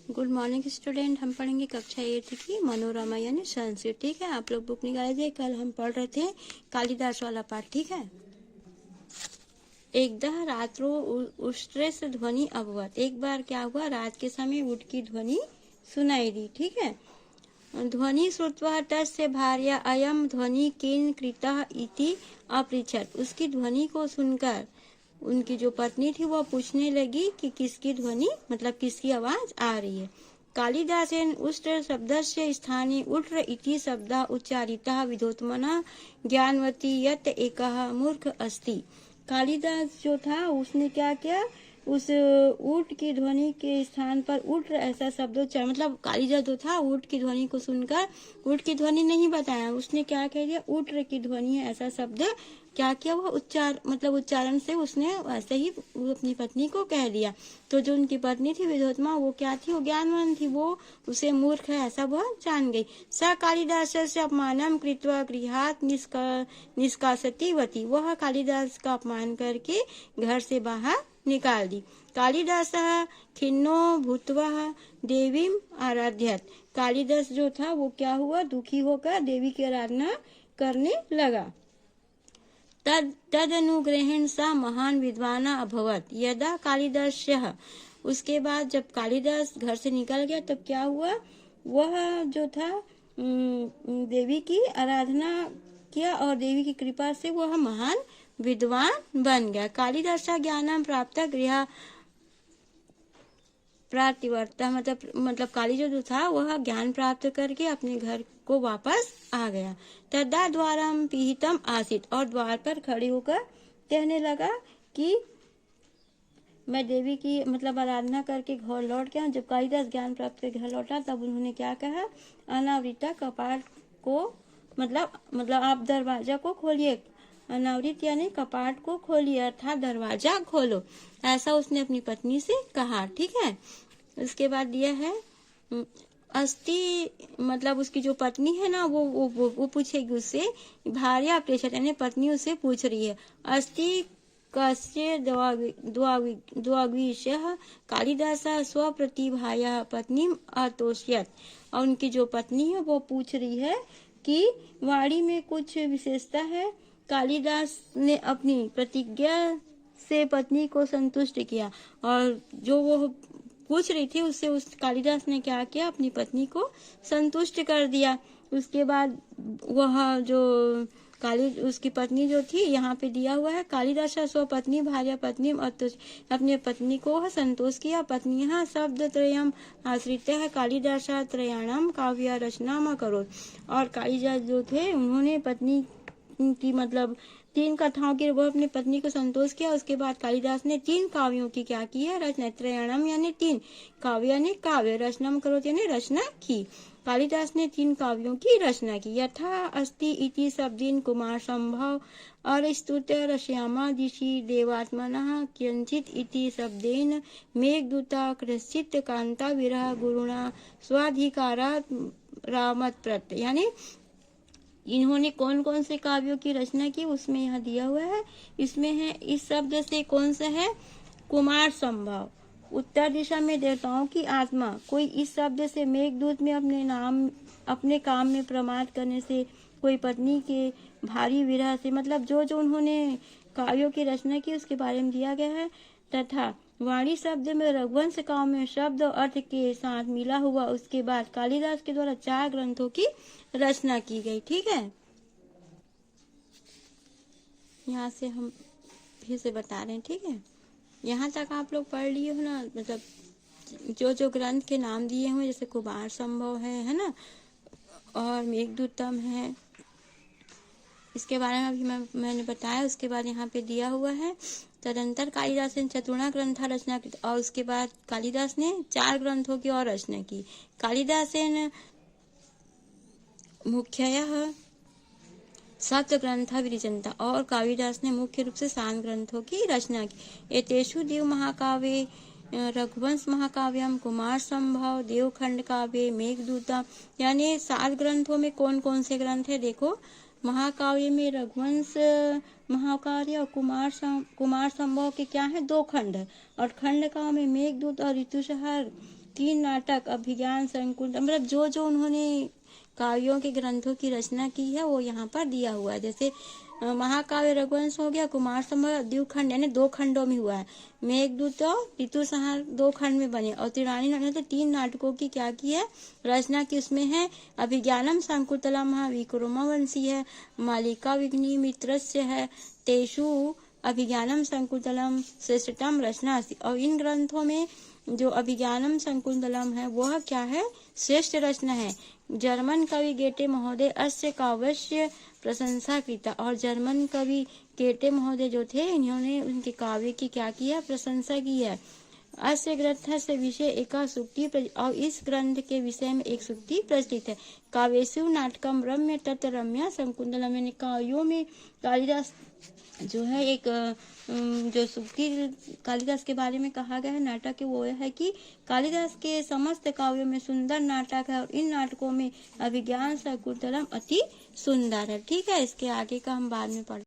Good morning student. हम पढ़ेंगे कक्षा 8 की मनोरमा यानी संस्कृत। ठीक है, आप लोग बुक निकाले थे। कल हम पढ़ रहे थे कालिदास वाला पाठ। ठीक है। एकदा रात्रो उष्ट्रेस ध्वनि अभवत। एक बार क्या हुआ, रात के समय ऊँट की ध्वनि सुनाई दी। ठीक है। ध्वनि श्रुत्वा तस्य भार्या अयम ध्वनि किन कृतः इति अपृच्छत। उसकी ध्वनि को सुनकर उनकी जो पत्नी थी वह पूछने लगी कि किसकी ध्वनि, मतलब किसकी आवाज आ रही है। कालिदासेन उष्ट्र शब्दस्य स्थाने उष्ट्र इति शब्दः उच्चारितः विद्योत्मनः ज्ञानवती यत् एकः मूर्ख अस्ति। कालिदास जो था उसने क्या किया, उस ऊँट की ध्वनि के स्थान पर उष्ट्र ऐसा शब्द उच्चार, मतलब कालिदास जो था ऊँट की ध्वनि को सुनकर ऊँट की ध्वनि नहीं बताया, उसने क्या कह दिया, उष्ट्र की ध्वनि है ऐसा शब्द क्या किया, वह उच्चारण से उसने वैसे ही अपनी पत्नी को कह दिया। तो जो उनकी पत्नी थी विद्योत्मा, वो क्या थी, वो ज्ञानवान थी, वो उसे मूर्ख है ऐसा वह जान गई। स कालिदासस्य अपमानम कृत्वा गृहात् निष्कासति वती। वह कालिदास का अपमान करके घर से बाहर निकाल दी। कालिदासः खिन्नो भूत्वा देवीम आराध्यत। कालिदास जो था वो क्या हुआ, दुखी होकर देवी की आराधना करने लगा। तदनुग्रहेण सा महान विद्वान अभवत यदा कालिदास्यः। उसके बाद जब कालिदास घर से निकल गया तब क्या हुआ, वह जो था देवी की आराधना किया और देवी की कृपा से वह महान विद्वान बन गया। कालिदास ज्ञानम प्राप्त गृह प्रतिवर्ता, मतलब कालिदास जो था वह ज्ञान प्राप्त करके अपने घर को वापस आ गया। तदा द्वारम पिहितम आसित। और द्वार पर खड़े होकर कहने लगा कि मैं देवी की आराधना करके घर लौट गया। जब कालिदास ज्ञान प्राप्त कर घर लौटा तब उन्होंने क्या कहा, अनावृता कपाट को मतलब आप दरवाजा को खोलिए। अनावृत यानी कपाट को खोलिए अर्थात दरवाजा खोलो, ऐसा उसने अपनी पत्नी से कहा। ठीक है। उसके बाद दिया है अस्ति, उसकी जो पत्नी है ना वो पूछेगी उससे, भार्या प्रेषित यानी पत्नी उससे पूछ रही है, अस्ति कस्य द्वाग्विषः कालिदासः स्वप्रतिभायाः पत्नीम् अतोष्यत्। और उनकी जो पत्नी है वो पूछ रही है कि वाणी में कुछ विशेषता है, कालिदास ने अपनी प्रतिज्ञा से पत्नी को संतुष्ट किया। और जो वो पूछ रही थी उससे उस कालिदास ने क्या किया, अपनी पत्नी को संतुष्ट कर दिया। उसके बाद वह जो उसकी पत्नी जो थी, यहाँ पे दिया हुआ है कालिदास स्वपत्नी भार्या पत्नी, अपने पत्नी को वह संतोष किया। पत्नी यहाँ शब्द त्रयम आश्रित है कालिदास त्रयाणाम काव्य रचना करो। और कालिदास जो थे उन्होंने पत्नी की 3 कथाओं की वह अपनी पत्नी को संतोष किया। उसके बाद कालिदास ने 3 काव्यों की क्या की है, रचना। त्रयाणम यानी 3, काव्य यानी काव्य, रचना करो यानी रचना की। कालिदास ने 3 काव्यों की रचना की। यथा अस्ति इति शब्देन कुमार संभव और स्तुत्य रश्यामा दिशि देवात्मनः किंचित इति शब्देन मेघदूता कृश्चित कांता विरह गुरुणा स्वाधिकारात् रामत प्रत। यानी इन्होंने कौन कौन से काव्यों की रचना की उसमें यहाँ दिया हुआ है। इसमें है, इस शब्द से कौन सा है, कुमार संभव, उत्तर दिशा में देवताओं की आत्मा। कोई इस शब्द से मेघदूत में अपने काम में प्रमाद करने से, कोई पत्नी के भारी विरह से, जो जो उन्होंने काव्यों की रचना की उसके बारे में दिया गया है। तथा वाणी शब्द में रघुवंश काव्य में शब्द और अर्थ के साथ मिला हुआ। उसके बाद कालिदास के द्वारा 4 ग्रंथों की रचना की गई। ठीक है। यहाँ से हम फिर से बता रहे हैं। ठीक है, यहाँ तक आप लोग पढ़ लिए हो ना, जो जो ग्रंथ के नाम दिए हुए, जैसे कुमार संभव है ना, और मेघदूतम है, इसके बारे में अभी मैंने बताया। उसके बाद यहाँ पे दिया हुआ है तदंतर कालिदास ने चतुर्णा ग्रंथ रचना की। और उसके बाद कालिदास ने 4 ग्रंथों की और रचना की। कालिदास ने मुख्यतः 7 ग्रंथ विरचन्ता, और कालिदास ने मुख्य रूप से 7 ग्रंथों की रचना की। एतेषु देव महाकाव्ये रघुवंश महाकाव्यम, कुमार संभव, देवखंड काव्य, मेघदूतम। यानी 7 ग्रंथों में कौन कौन से ग्रंथ है, देखो, महाकाव्य में रघुवंश महाकाव्य और कुमार संभव के क्या है, 2 खंड है। और खंड काव्य में मेघदूत और ऋतुसंहार 3 नाटक, अभिज्ञान संकुल, मतलब जो जो उन्होंने काव्यों के ग्रंथों की रचना की है वो यहाँ पर दिया हुआ है। जैसे महाकाव्य रघुवंश हो गया, कुमार संभव द्विखंड यानी 2 खंडों में हुआ है, मेघदूत और ऋतुसंहार 2 खंड में बने, और त्रिरानी ने तो 3 नाटकों की क्या की है, रचना की। उसमें है अभिज्ञानम संकुतलम विक्रमवंशी है, मालिका विघ्नि मित्रस्य है, तेषु अभिज्ञानम संकुतलम श्रेष्ठतम रचना। और इन ग्रंथों में जो अभिज्ञानम संकुतलम है वह क्या है, श्रेष्ठ रचना है। जर्मन कवि गेटे महोदय अस्य काव्यस्य प्रशंसा कृता, और जर्मन कवि गेटे महोदय जो थे इन्होंने उनके काव्य की क्या किया, प्रशंसा की है। अस्य ग्रंथ से विषय एक सूक्ति, और इस ग्रंथ के विषय में एक सूक्ति प्रचलित है। काव्येषु नाटकम रम्य तत् रम्या संकुतलम, यानी काव्यों में कालिदास जो है एक जो सूक्ति कालिदास के बारे में कहा गया है नाटक है, वो है कि कालिदास के समस्त काव्यों में सुंदर नाटक है, और इन नाटकों में अभिज्ञान संकुतलम अति सुंदर है। ठीक है, इसके आगे का हम बाद में पढ़